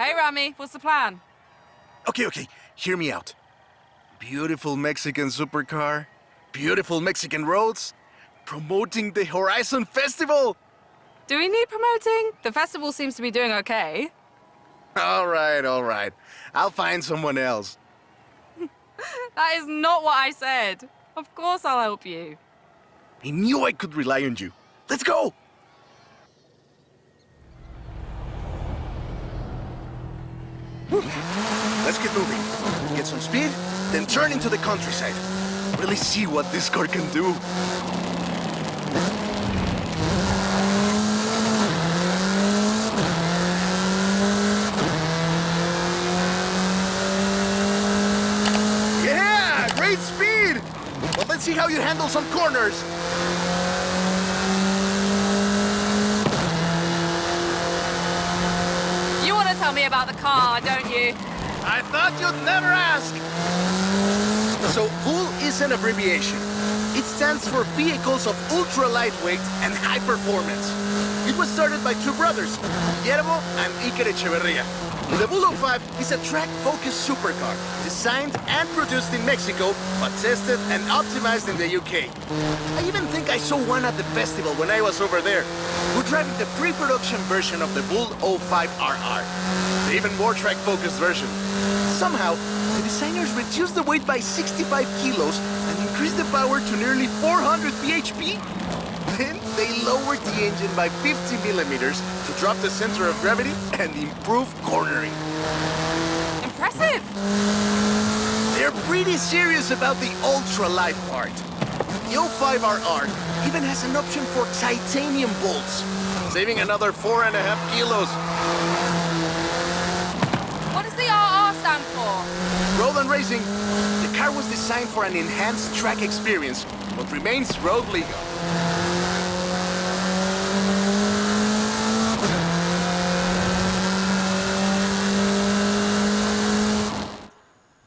Hey, Rami, what's the plan? Okay, hear me out. Beautiful Mexican supercar, beautiful Mexican roads, promoting the Horizon Festival! Do we need promoting? The festival seems to be doing okay. All right. I'll find someone else. That is not what I said. Of course I'll help you. I knew I could rely on you. Let's go! Let's get moving. Get some speed, then turn into the countryside. Really see what this car can do. Yeah, great speed! Well, let's see how you handle some corners. You want to tell me about the car, don't you? I thought you'd never ask. So, VUL is an abbreviation. It stands for Vehicles of Ultra Lightweight and High Performance. It was started by two brothers, Guillermo and Iker Echeverria. The VUL 05 is a track-focused supercar, designed and produced in Mexico, but tested and optimized in the UK. I even think I saw one at the festival when I was over there. We're driving the pre-production version of the VUL 05RR, the even more track-focused version. Somehow, the designers reduced the weight by 65 kilos and increased the power to nearly 400 bhp. Then they lowered the engine by 50 millimeters to drop the center of gravity and improve cornering. Impressive! They're pretty serious about the ultra-light part. The 05RR even has an option for titanium bolts, saving another 4.5 kilos. What does the RR stand for? Road and racing. The car was designed for an enhanced track experience, but remains road legal.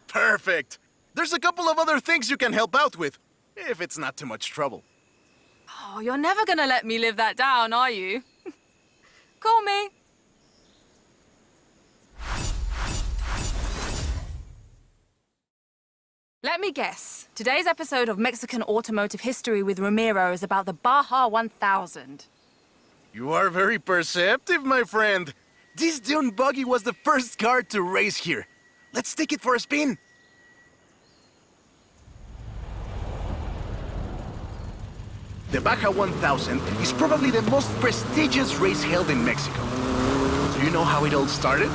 Perfect! There's a couple of other things you can help out with, if it's not too much trouble. Oh, you're never gonna let me live that down, are you? Call me. Let me guess. Today's episode of Mexican Automotive History with Ramiro is about the Baja 1000. You are very perceptive, my friend. This dune buggy was the first car to race here. Let's take it for a spin. The Baja 1000 is probably the most prestigious race held in Mexico. Do you know how it all started?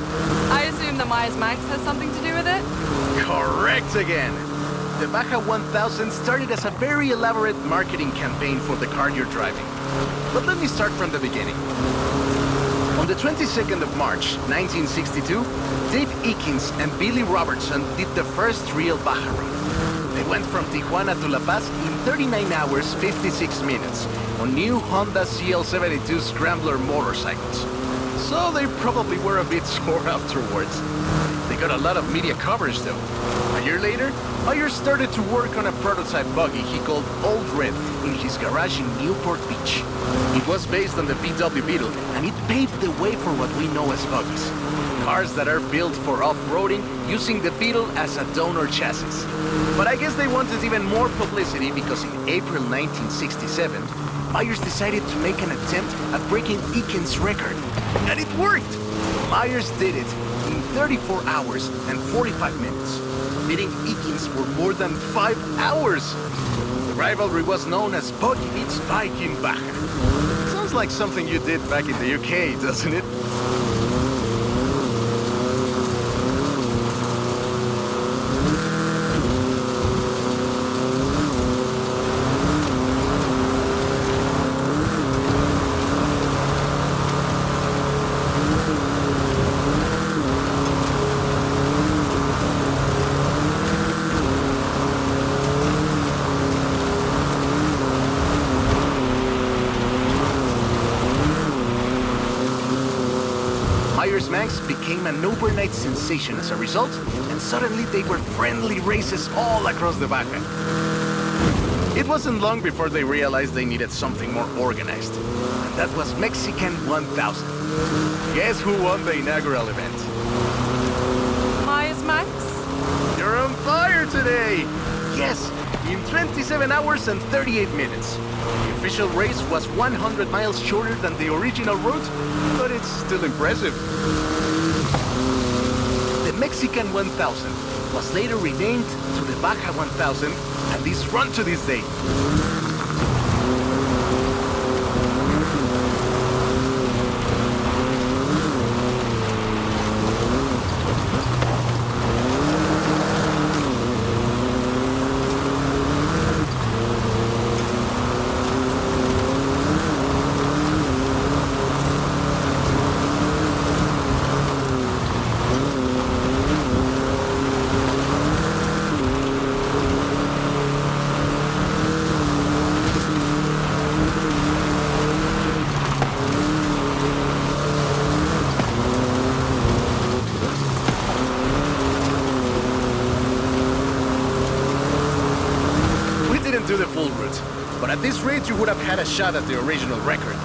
I assume the Myers Manx has something to do with it? Correct again. The Baja 1000 started as a very elaborate marketing campaign for the car you're driving. But let me start from the beginning. On the 22nd of March, 1962, Dave Eakins and Billy Robertson did the first real Baja run. They went from Tijuana to La Paz in 39 hours, 56 minutes on new Honda CL72 Scrambler motorcycles. So they probably were a bit sore afterwards. They got a lot of media coverage though. A year later, Myers started to work on a prototype buggy he called Old Red in his garage in Newport Beach. It was based on the VW Beetle, and it paved the way for what we know as buggies. Cars that are built for off-roading using the Beetle as a donor chassis. But I guess they wanted even more publicity because in April 1967, Myers decided to make an attempt at breaking Eakins' record. And it worked! Myers did it in 34 hours and 45 minutes, beating Eakins for more than 5 hours. The rivalry was known as Buggy meets Bike in Baja. Sounds like something you did back in the UK, doesn't it? Myers Manx became an overnight sensation as a result, and suddenly they were friendly races all across the Baja. It wasn't long before they realized they needed something more organized, and that was Mexican 1000. Guess who won the inaugural event? fire today! Yes, in 27 hours and 38 minutes. The official race was 100 miles shorter than the original route, but it's still impressive. The Mexican 1000 was later renamed to the Baja 1000, and is run to this day. Do the full route, but at this rate you would have had a shot at the original record.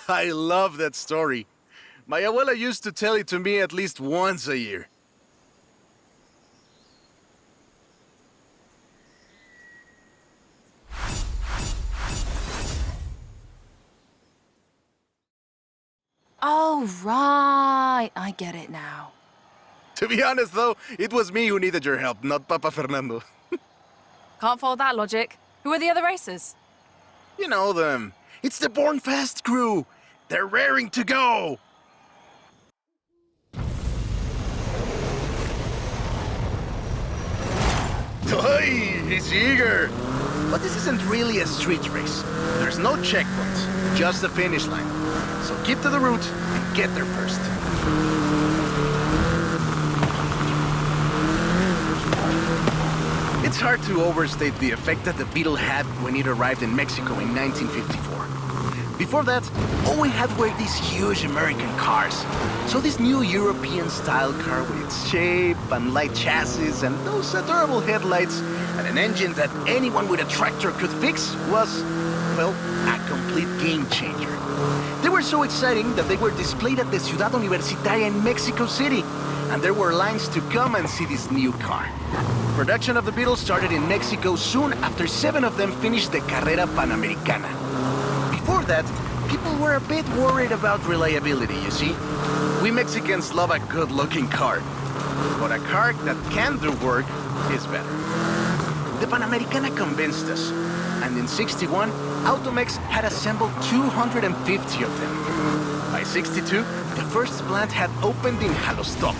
I love that story. My abuela used to tell it to me at least once a year. Oh, right. I get it now. To be honest, though, it was me who needed your help, not Papa Fernando. Can't follow that logic. Who are the other racers? You know them. It's the Born Fast crew. They're raring to go. Oi, he's eager. But this isn't really a street race. There's no checkpoints, just the finish line. So keep to the route and get there first. It's hard to overstate the effect that the Beetle had when it arrived in Mexico in 1954. Before that, all we had were these huge American cars. So this new European-style car with its shape and light chassis and those adorable headlights and an engine that anyone with a tractor could fix was, well, a complete game changer. They were so exciting that they were displayed at the Ciudad Universitaria in Mexico City, and there were lines to come and see this new car. Production of the Beetle started in Mexico soon after 7 of them finished the Carrera Panamericana. Before that, people were a bit worried about reliability, you see. We Mexicans love a good-looking car, but a car that can do work is better. The Panamericana convinced us, and in '61, Automex had assembled 250 of them. By '62, the first plant had opened in Jalostoc,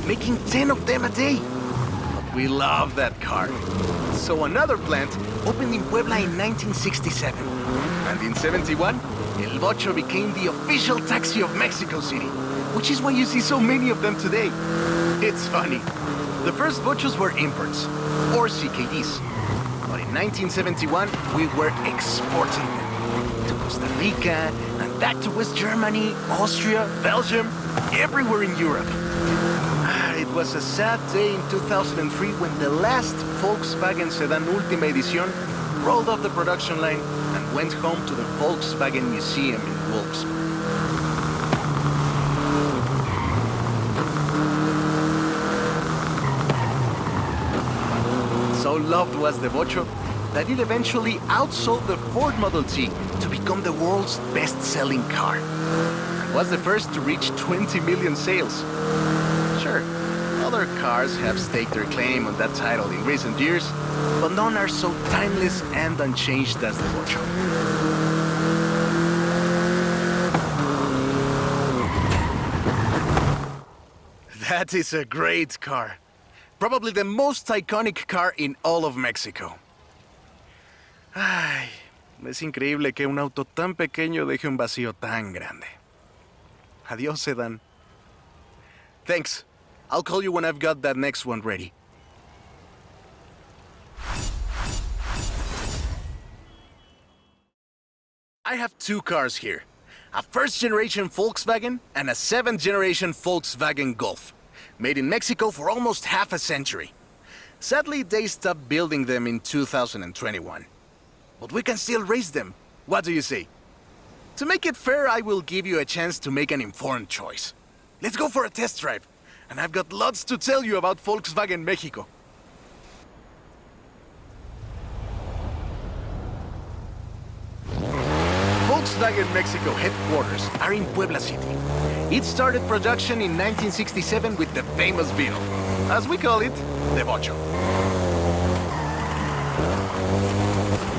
making 10 of them a day. But we love that car. So another plant opened in Puebla in 1967. And in '71, El Vocho became the official taxi of Mexico City, which is why you see so many of them today. It's funny. The first Vochos were imports, or CKDs. But in 1971, we were exporting them to Costa Rica, and back to West Germany, Austria, Belgium, everywhere in Europe. It was a sad day in 2003 when the last Volkswagen sedan Última Edición rolled off the production line and went home to the Volkswagen Museum in Wolfsburg. So loved was the Vocho that it eventually outsold the Ford Model T to become the world's best-selling car, and was the first to reach 20 million sales. Sure, other cars have staked their claim on that title in recent years, but none are so timeless and unchanged as the Vocho. That is a great car. Probably the most iconic car in all of Mexico. Ay, es increíble que un auto tan pequeño deje un vacío tan grande. Adiós, sedan. Thanks. I'll call you when I've got that next one ready. I have 2 cars here. A first-generation Volkswagen and a 7th-generation Volkswagen Golf. made in Mexico for almost half a century. Sadly, they stopped building them in 2021. But we can still race them. What do you say? To make it fair, I will give you a chance to make an informed choice. Let's go for a test drive. And I've got lots to tell you about Volkswagen Mexico. Volkswagen Mexico headquarters are in Puebla City. It started production in 1967 with the famous Beetle. As we call it, the Vocho.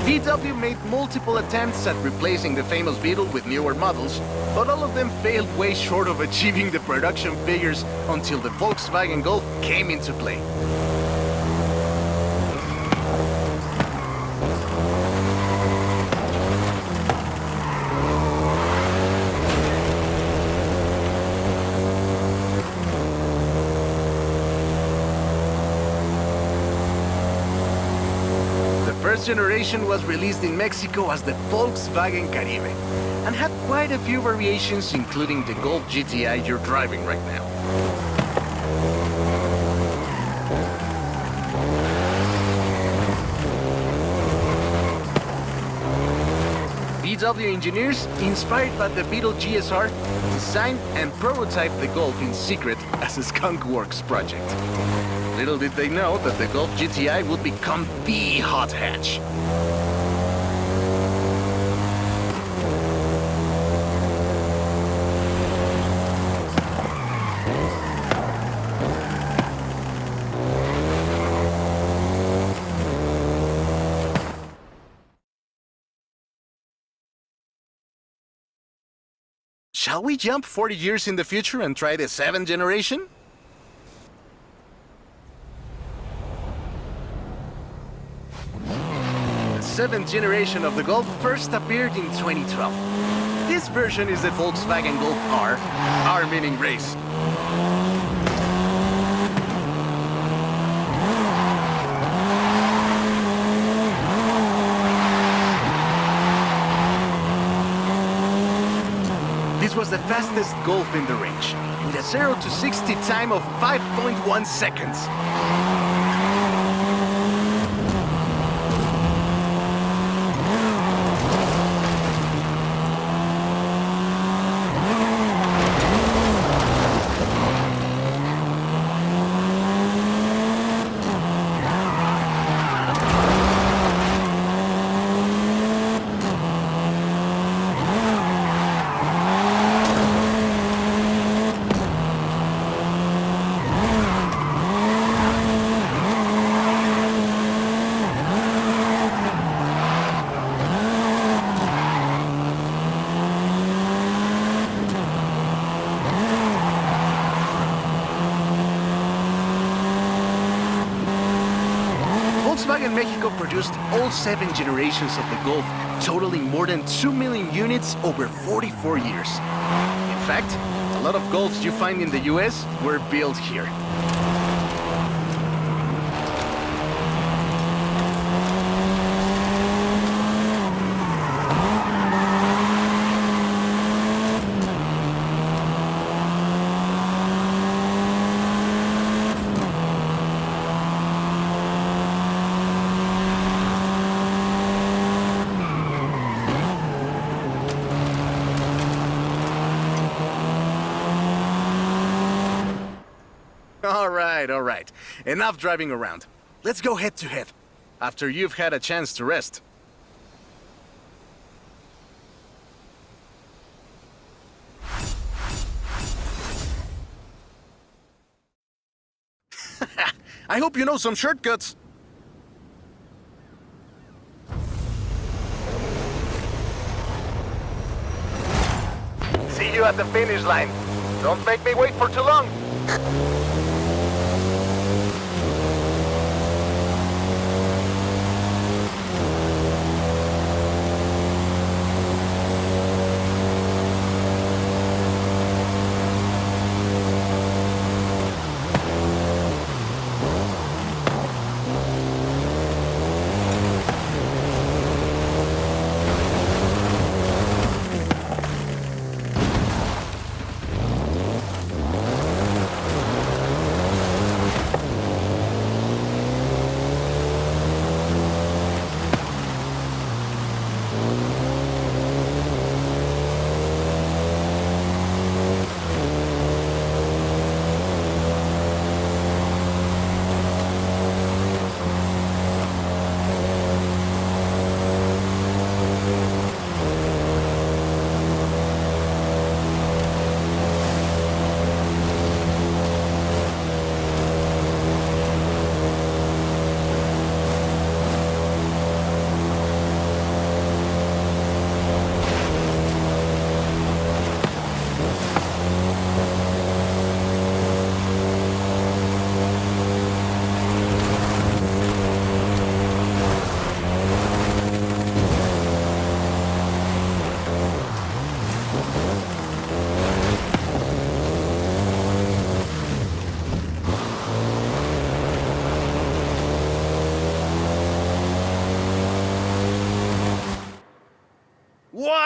VW made multiple attempts at replacing the famous Beetle with newer models, but all of them failed way short of achieving the production figures until the Volkswagen Golf came into play. The first generation was released in Mexico as the Volkswagen Caribe and had quite a few variations, including the Golf GTI you're driving right now. VW engineers, inspired by the Beetle GSR, designed and prototyped the Golf in secret as a Skunk Works project. Little did they know that the Golf GTI would become the hot hatch. Shall we jump 40 years in the future and try the 7th generation? The 7th generation of the Golf first appeared in 2012. This version is the Volkswagen Golf R meaning race. This was the fastest Golf in the range, with a 0 to 60 time of 5.1 seconds. Volkswagen Mexico produced all 7 generations of the Golf, totaling more than 2 million units over 44 years. In fact, a lot of Golfs you find in the US were built here. All right. Enough driving around. Let's go head to head, after you've had a chance to rest. I hope you know some shortcuts. See you at the finish line. Don't make me wait for too long.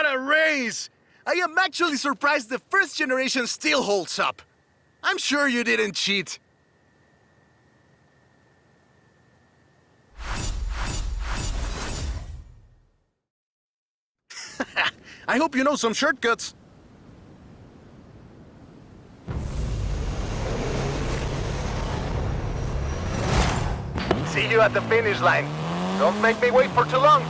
What a race! I am actually surprised the first generation still holds up. I'm sure you didn't cheat. I hope you know some shortcuts. See you at the finish line. Don't make me wait for too long.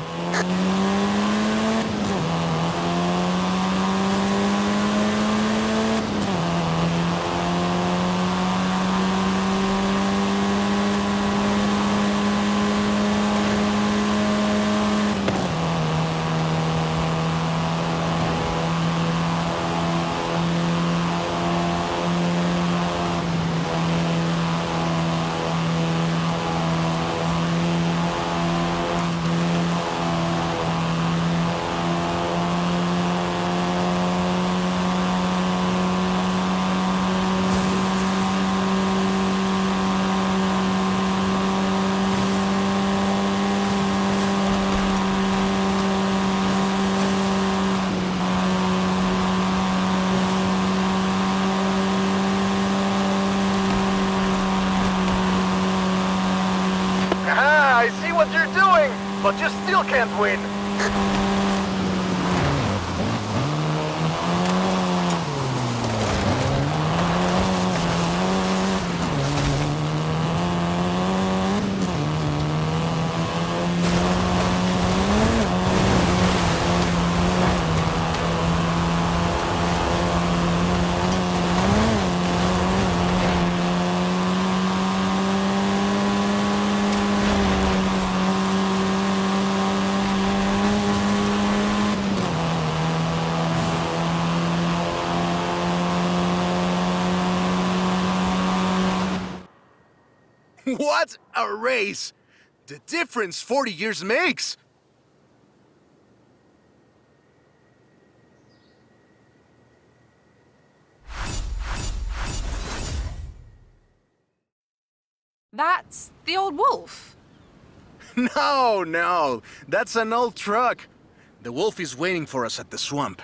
I see what you're doing, but you still can't win. What a race! The difference 40 years makes! That's the old wolf. No, that's an old truck. The wolf is waiting for us at the swamp.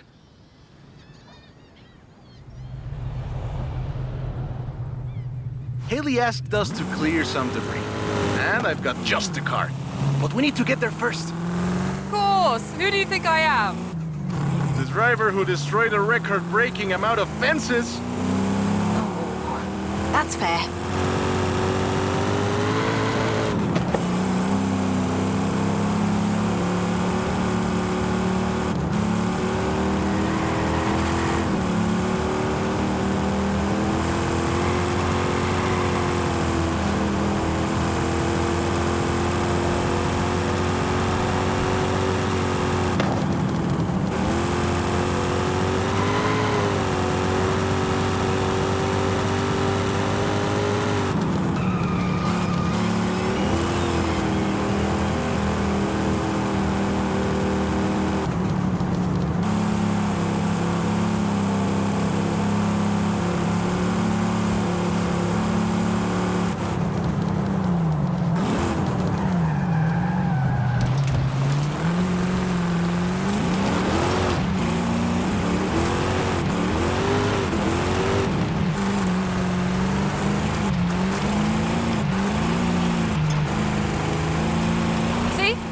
Haley asked us to clear some debris, and I've got just the car. But we need to get there first. Of course. Who do you think I am? The driver who destroyed a record-breaking amount of fences. Oh, that's fair.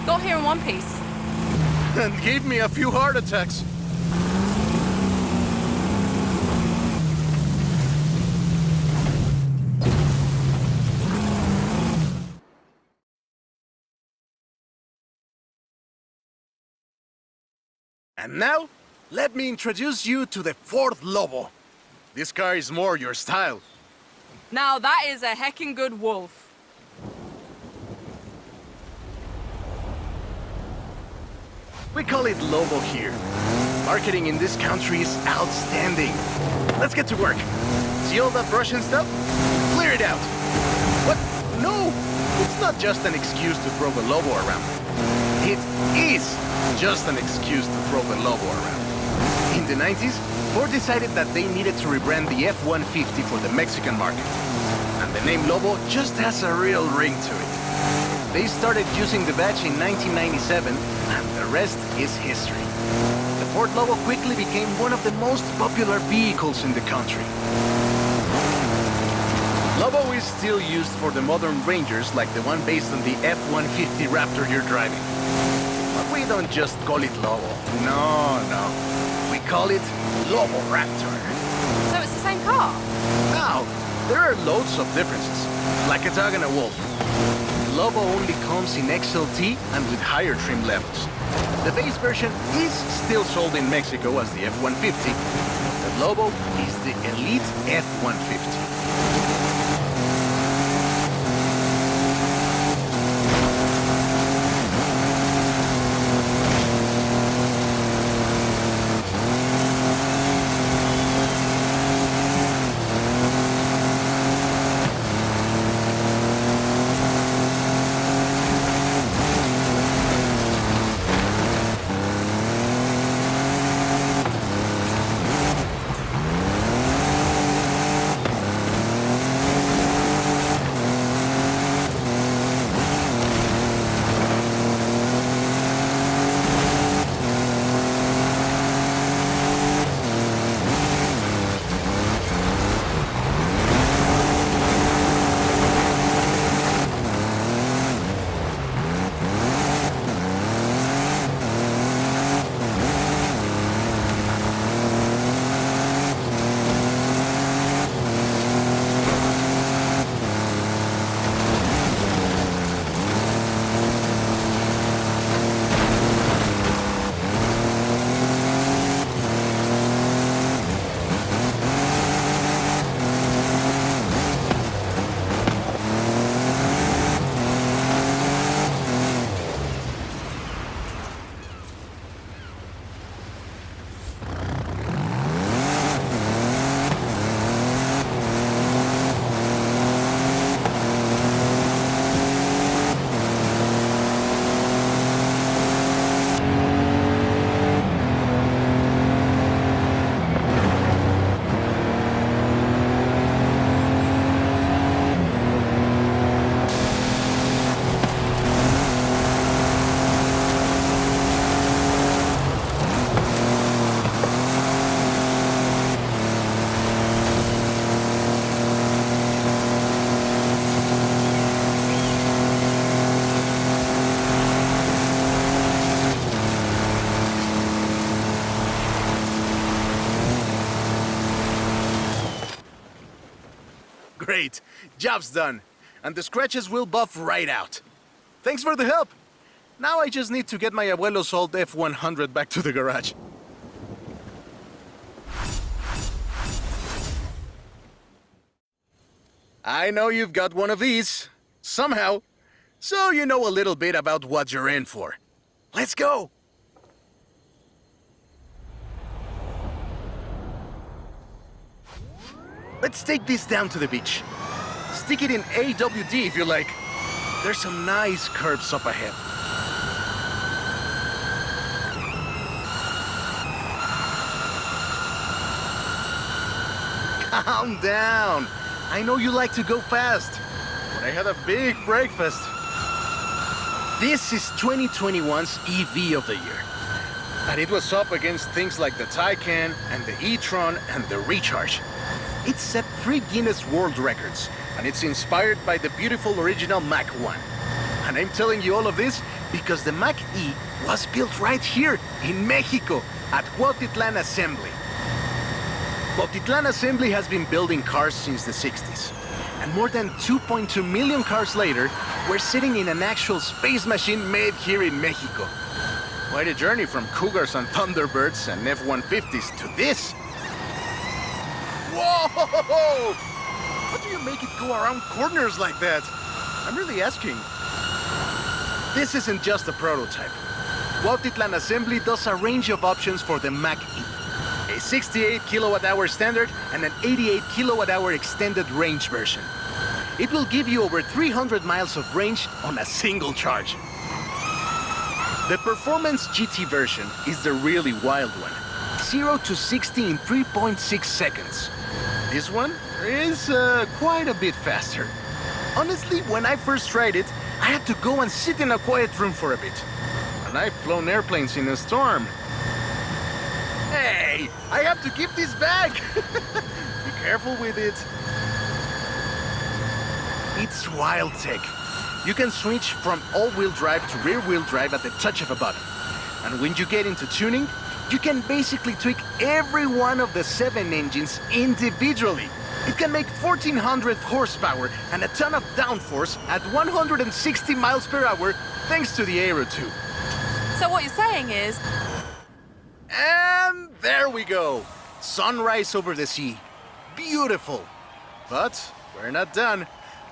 Got here in one piece. And gave me a few heart attacks. And now, let me introduce you to the fourth Lobo. This car is more your style. Now that is a heckin' good wolf. We call it Lobo here. Marketing in this country is outstanding. Let's get to work. See all that brush and stuff? Clear it out. What? No! It's not just an excuse to throw the Lobo around. It is just an excuse to throw the Lobo around. In the 90s, Ford decided that they needed to rebrand the F-150 for the Mexican market. And the name Lobo just has a real ring to it. They started using the badge in 1997, and the rest is history. The Ford Lobo quickly became one of the most popular vehicles in the country. Lobo is still used for the modern Rangers like the one based on the F-150 Raptor you're driving. But we don't just call it Lobo. No. We call it Lobo Raptor. So it's the same car? Now, there are loads of differences, like a dog and a wolf. Lobo only comes in XLT and with higher trim levels. The base version is still sold in Mexico as the F-150, but the Lobo is the elite F-150. Great, job's done. And the scratches will buff right out. Thanks for the help. Now I just need to get my abuelo's old F-100 back to the garage. I know you've got one of these, somehow. So you know a little bit about what you're in for. Let's go! Let's take this down to the beach. Stick it in AWD if you like. There's some nice curves up ahead. Calm down. I know you like to go fast, but I had a big breakfast. This is 2021's EV of the year. And it was up against things like the Taycan and the e-tron and the Recharge. It set 3 Guinness World Records, and it's inspired by the beautiful original Mach 1. And I'm telling you all of this because the Mach E was built right here in Mexico at Cuautitlán Assembly. Cuautitlán Assembly has been building cars since the 60s. And more than 2.2 million cars later, we're sitting in an actual space machine made here in Mexico. Quite a journey from Cougars and Thunderbirds and F-150s to this. Whoa! How do you make it go around corners like that? I'm really asking. This isn't just a prototype. Cuautitlán Assembly does a range of options for the Mach E. A 68 kilowatt-hour standard and an 88 kilowatt-hour extended range version. It will give you over 300 miles of range on a single charge. The Performance GT version is the really wild one. 0 to 60 in 3.6 seconds. This one is quite a bit faster. Honestly, when I first tried it, I had to go and sit in a quiet room for a bit. And I've flown airplanes in a storm. Hey, I have to keep this back. Be careful with it. It's wild tech. You can switch from all-wheel drive to rear-wheel drive at the touch of a button. And when you get into tuning, you can basically tweak every one of the 7 engines individually. It can make 1,400 horsepower and a ton of downforce at 160 miles per hour thanks to the Aero tube. So what you're saying is... And there we go. Sunrise over the sea. Beautiful. But we're not done.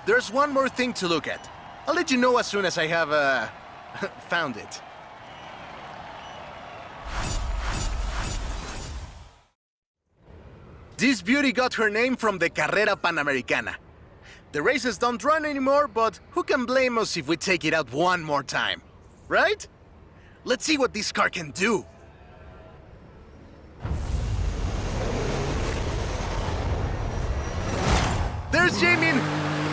There's one more thing to look at. I'll let you know as soon as I have, found it. This beauty got her name from the Carrera Panamericana. The races don't run anymore, but who can blame us if we take it out one more time? Right? Let's see what this car can do. There's Jamin.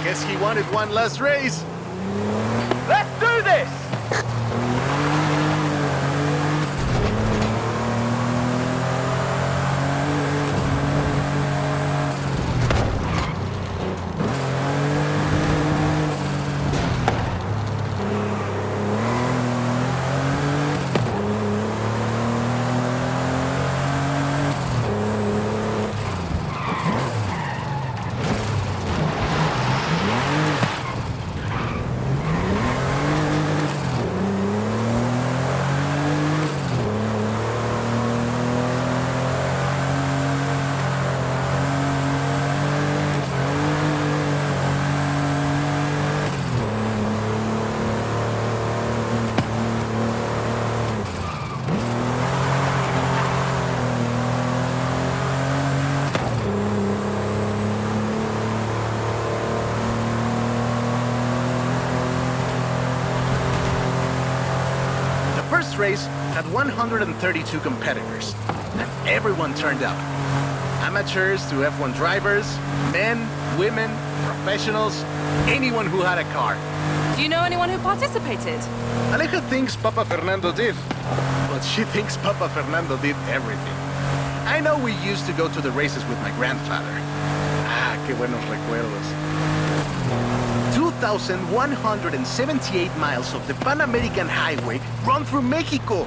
Guess he wanted one last race. Let's do this! Race had 132 competitors, and everyone turned up. Amateurs to F1 drivers, men, women, professionals, anyone who had a car. Do you know anyone who participated? Aleja thinks Papa Fernando did, but she thinks Papa Fernando did everything. I know we used to go to the races with my grandfather. Ah, qué buenos recuerdos. 2,178 miles of the Pan American Highway run through Mexico.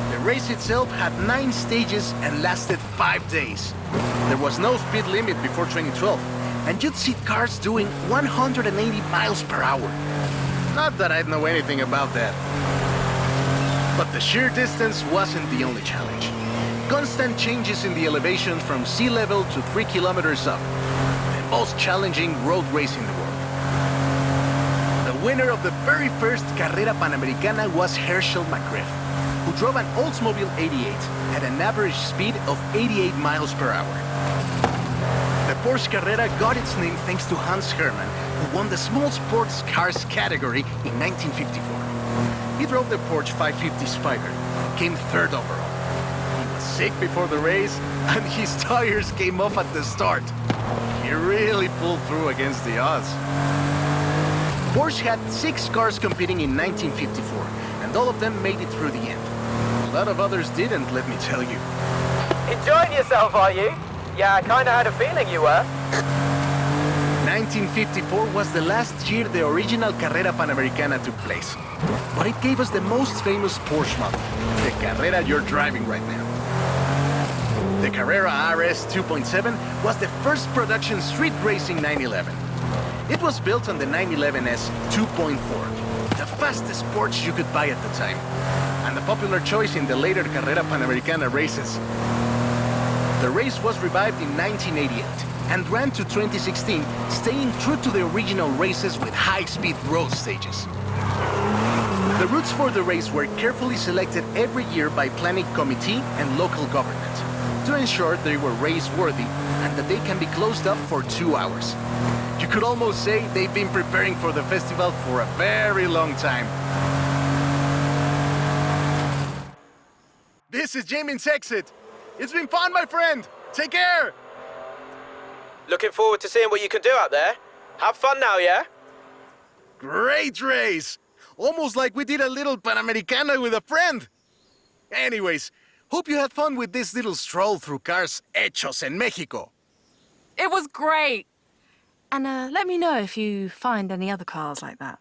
The race itself had 9 stages and lasted 5 days. There was no speed limit before 2012, and you'd see cars doing 180 miles per hour. Not that I'd know anything about that. But the sheer distance wasn't the only challenge. Constant changes in the elevation from sea level to 3 kilometers up. The most challenging road race in the world. The winner of the very first Carrera Panamericana was Herschel McGriff, who drove an Oldsmobile 88 at an average speed of 88 miles per hour. The Porsche Carrera got its name thanks to Hans Hermann, who won the small sports cars category in 1954. He drove the Porsche 550 Spider, came 3rd overall. He was sick before the race, and his tires came off at the start. He really pulled through against the odds. Porsche had 6 cars competing in 1954, and all of them made it through the end. A lot of others didn't, let me tell you. Enjoying yourself, are you? Yeah, I kinda had a feeling you were. 1954 was the last year the original Carrera Panamericana took place. But it gave us the most famous Porsche model, the Carrera you're driving right now. The Carrera RS 2.7 was the first production street racing 911. It was built on the 911S 2.4, the fastest Porsche you could buy at the time, and a popular choice in the later Carrera Panamericana races. The race was revived in 1988 and ran to 2016, staying true to the original races with high-speed road stages. The routes for the race were carefully selected every year by planning committee and local government to ensure they were race-worthy and that they can be closed up for 2 hours. You could almost say they've been preparing for the festival for a very long time. This is Jamin's exit. It's been fun, my friend. Take care. Looking forward to seeing what you can do out there. Have fun now, yeah? Great race. Almost like we did a little Panamericana with a friend. Anyways, Hope you had fun with this little stroll through cars hechos en Mexico. It was great. And let me know if you find any other cars like that.